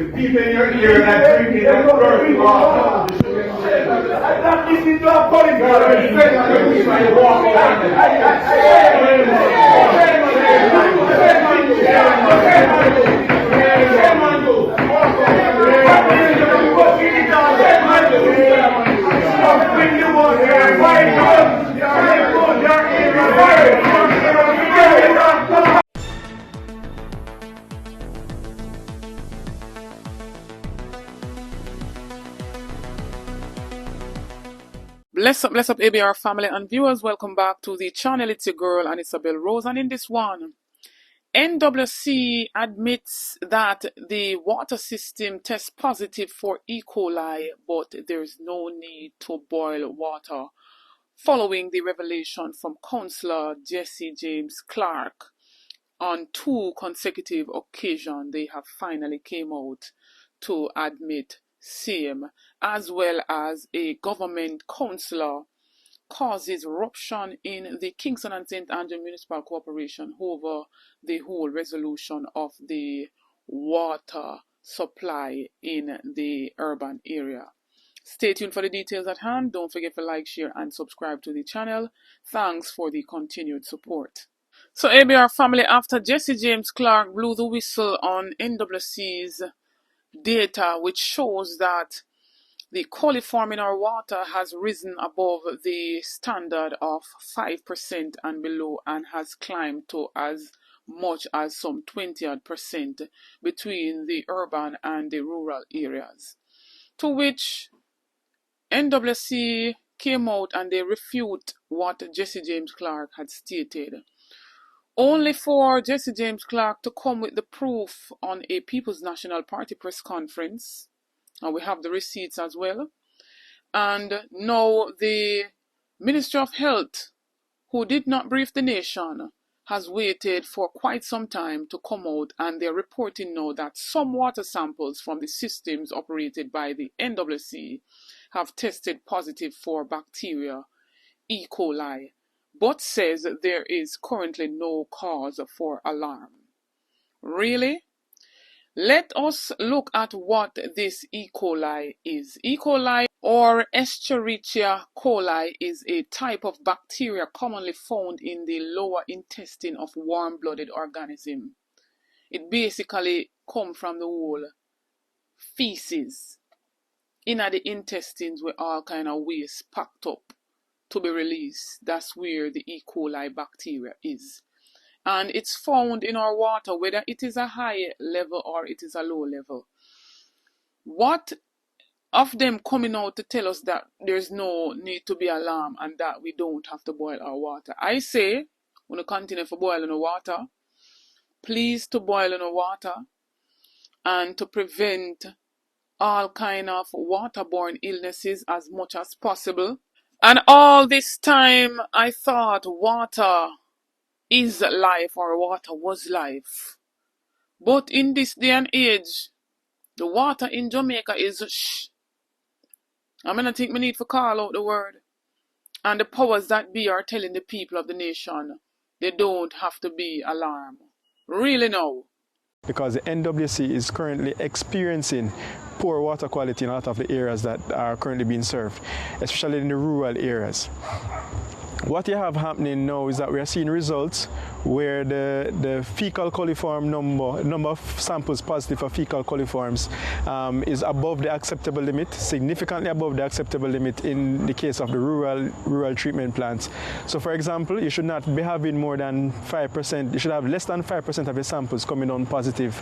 The people in your ear that drinking that dirty water. That is into a body guard and spend on the people and walk around. Bless up, ABR family and viewers. Welcome back to the channel. It's your girl, and Isabel Rose. And in this one, NWC admits that the water system tests positive for E.coli, but there's no need to boil water. Following the revelation from Councillor Jesse James Clarke, on 2 consecutive occasions, they have finally came out to admit same, as well as a government councillor causes eruption in the Kingston and St. Andrew Municipal Corporation over the whole resolution of the water supply in the urban area. Stay tuned for the details at hand. Don't forget to like, share, and subscribe to the channel. Thanks for the continued support. So ABR family, after Jesse James Clarke blew the whistle on NWC's data, which shows that the coliform in our water has risen above the standard of 5% and below, and has climbed to as much as some 20% between the urban and the rural areas. To which NWC came out and they refute what Jesse James Clarke had stated, only for Jesse James Clarke to come with the proof on a People's National Party press conference, and we have the receipts as well. And now the Ministry of Health, who did not brief the nation, has waited for quite some time to come out, and they're reporting now that some water samples from the systems operated by the NWC have tested positive for bacteria E. coli, but says there is currently no cause for alarm. Really? Let us look at what this E. coli is. E. coli, or Escherichia coli, is a type of bacteria commonly found in the lower intestine of warm-blooded organisms. It basically comes from the whole feces in the intestines, where all kind of waste packed up to be released. That's where the E. coli bacteria is. And it's found in our water, whether it is a high level or it is a low level. What of them coming out to tell us that there's no need to be alarmed and that we don't have to boil our water? I say, when we continue for boiling the water, please to boil in the water and to prevent all kind of waterborne illnesses as much as possible. And all this time, I thought water is life, or water was life. But in this day and age, the water in Jamaica is shh. I'm gonna think we need to call out the word. And the powers that be are telling the people of the nation they don't have to be alarmed. Really now. Because the NWC is currently experiencing poor water quality in a lot of the areas that are currently being served, especially in the rural areas. What you have happening now is that we are seeing results where the fecal coliform number of samples positive for fecal coliforms is above the acceptable limit, significantly above the acceptable limit in the case of the rural treatment plants. So for example, you should not be having more than 5%, you should have less than 5% of your samples coming on positive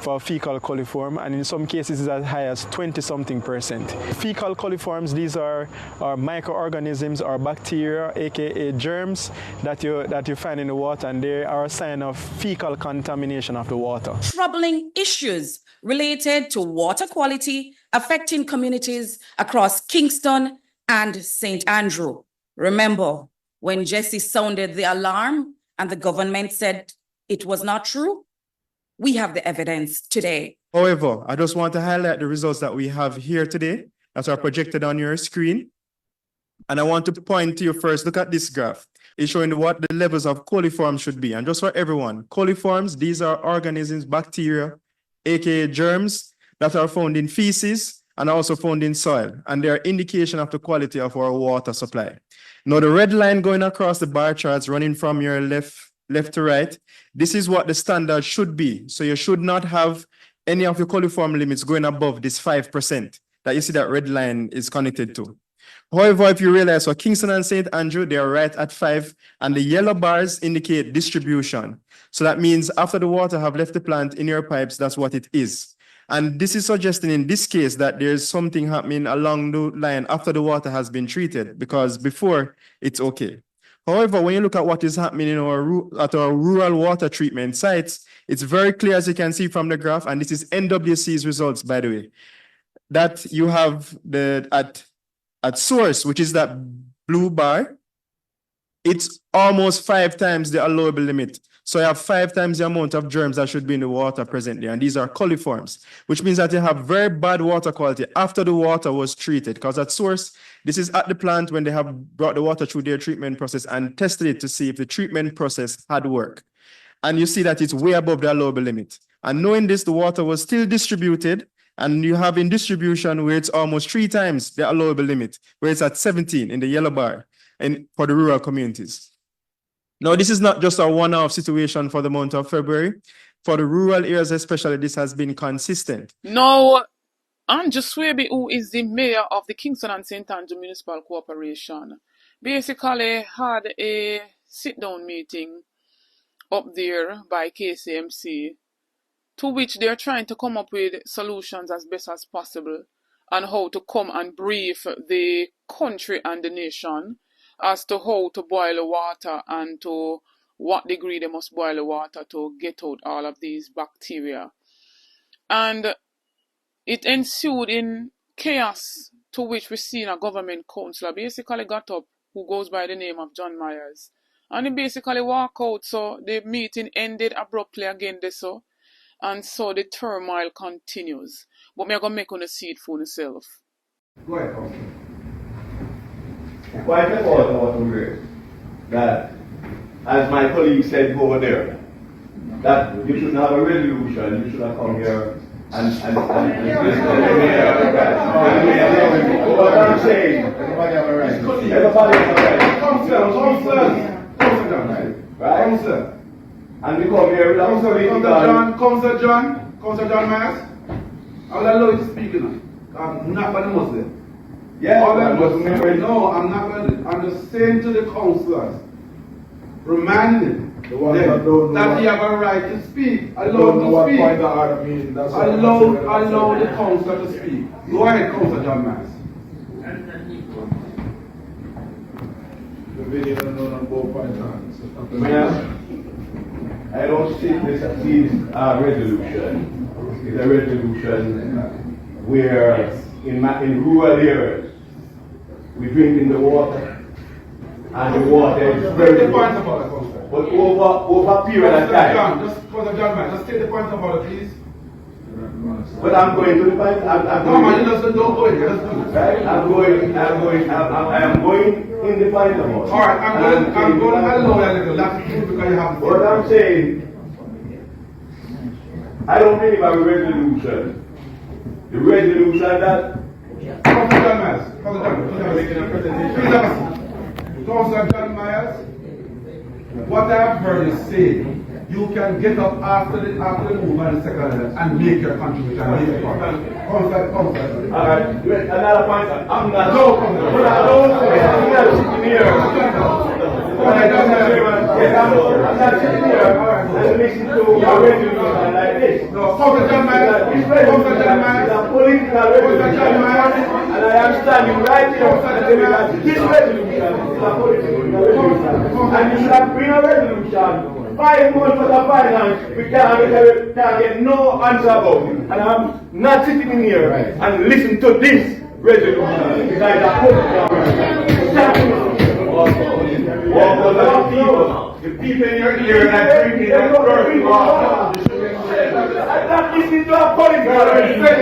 for fecal coliform, and in some cases it's as high as 20-something%. Fecal coliforms, these are microorganisms or bacteria, aka germs, that you find in the water, and they are a sign of fecal contamination of the water. Troubling issues related to water quality affecting communities across Kingston and St. Andrew. Remember when Jesse sounded the alarm and the government said it was not true? We have the evidence today. However, I just want to highlight the results that we have here today that are projected on your screen. And I want to point to you first, look at this graph. It's showing what the levels of coliforms should be. And just for everyone, coliforms, these are organisms, bacteria, aka germs, that are found in feces and also found in soil, and they are indication of the quality of our water supply. Now, the red line going across the bar charts running from your left to right, this is what the standard should be. So you should not have any of the coliform limits going above this 5% that you see that red line is connected to. However, if you realize for Kingston and St. Andrew, they are right at 5, and the yellow bars indicate distribution. So that means after the water have left the plant in your pipes, that's what it is. And this is suggesting in this case that there's something happening along the line after the water has been treated, because before it's okay. However, when you look at what is happening in our rural water treatment sites, it's very clear, as you can see from the graph, and this is NWC's results, by the way, that you have at source, which is that blue bar, it's almost 5 times the allowable limit. So you have 5 times the amount of germs that should be in the water presently, and these are coliforms, which means that you have very bad water quality after the water was treated, because at source, this is at the plant when they have brought the water through their treatment process and tested it to see if the treatment process had worked. And you see that it's way above the allowable limit. And knowing this, the water was still distributed, and you have in distribution where it's almost 3 times the allowable limit, where it's at 17 in the yellow bar and for the rural communities. Now, this is not just a one-off situation for the month of February. For the rural areas especially, this has been consistent. Now, Andrew Swaby, who is the mayor of the Kingston and St. Andrew Municipal Corporation, basically had a sit-down meeting up there by KCMC, to which they're trying to come up with solutions as best as possible on how to come and brief the country and the nation as to how to boil the water and to what degree they must boil the water to get out all of these bacteria. And it ensued in chaos, to which we seen a government councillor basically got up, who goes by the name of John Myers, and he basically walked out. So the meeting ended abruptly again, and so the turmoil continues. But me are gonna make on a see it for yourself. Go ahead, Councillor. Quite important what we heard, that, as my colleague said over there, that you shouldn't have a resolution, you should have come here and what I'm saying, everybody have a right. Everybody have a right. Councillor, right? Councillor. And we come here with a Councillor John Myers, I will allow you to speak now. I'm not going to Muslim. Yeah, no, I'm not going to. I'm just saying to the councillors, reminding them that you have a right to speak. Allow to speak. Allow the councillor to speak. Go ahead, Councillor John Myers. The video on both points. I don't see this as a resolution. It's a resolution where in rural areas we drink in the water, and the water is very good. But over a period of time. Just take the point about it, please. But I'm going to the point. No, man, you just don't go in. Right? I am going in the point about it. Alright, I'm going to allow a little latitude because you have. What I'm saying, I don't believe a resolution. The resolution that Councillor John Myers, what I've heard is say, you can get up after the move on the second and make your contribution and make your part. Councillor. Alright, another point. I'm not. No, but I don't say I'm not sitting here. I'm not sitting here and listen to a resolution like this. No, Councillor John Myers, is a political resolution, and I am standing right here and telling that this resolution is a political resolution, and you should have bring a resolution. 5 months for the finance, we can't get no answer about it. And I'm not sitting in here and listen to this resolution. Because I put the people in your ear that drinking that dirty water. I'm not listening to a political resolution.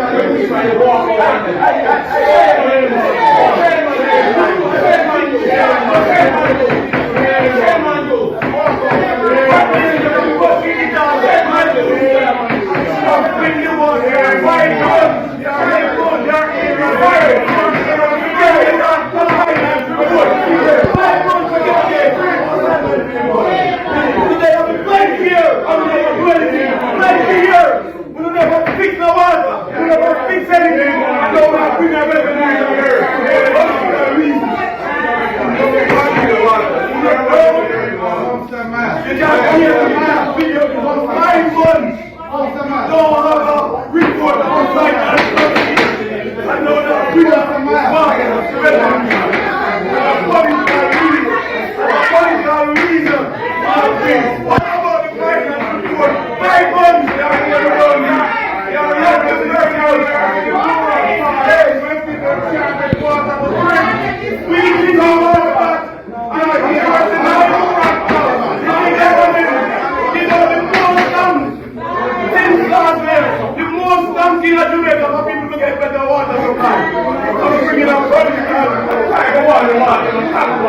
I'm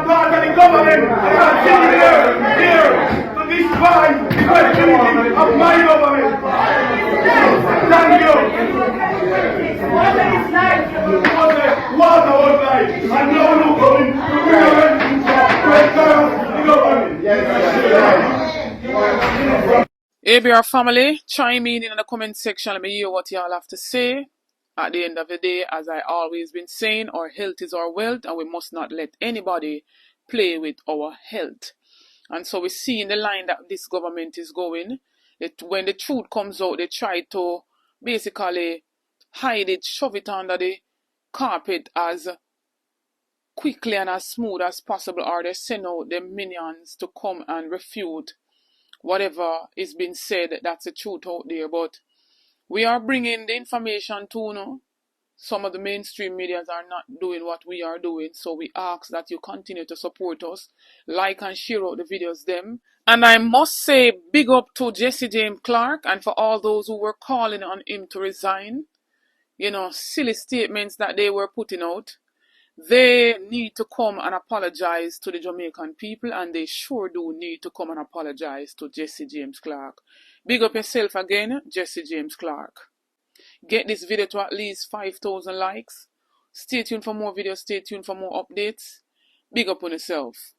part of the government, and I'm sitting here to despise the credibility of my government. Thank you. Water was life, and now look coming to bring a resolution to the government. ABR family, chime in the comment section. Let me hear what y'all have to say. At the end of the day, as I always been saying, our health is our wealth, and we must not let anybody play with our health. And so we see in the line that this government is going, when the truth comes out, they try to basically hide it, shove it under the carpet as quickly and as smooth as possible, or they send out the minions to come and refute whatever is being said that's the truth out there. But we are bringing the information to you. Some of the mainstream medias are not doing what we are doing, so we ask that you continue to support us, like and share out the videos them. And I must say big up to Jesse James Clarke and for all those who were calling on him to resign. You know, silly statements that they were putting out. They need to come and apologize to the Jamaican people, and they sure do need to come and apologize to Jesse James Clarke. Big up yourself again, Jesse James Clarke. Get this video to at least 5,000 likes. Stay tuned for more videos. Stay tuned for more updates. Big up on yourself.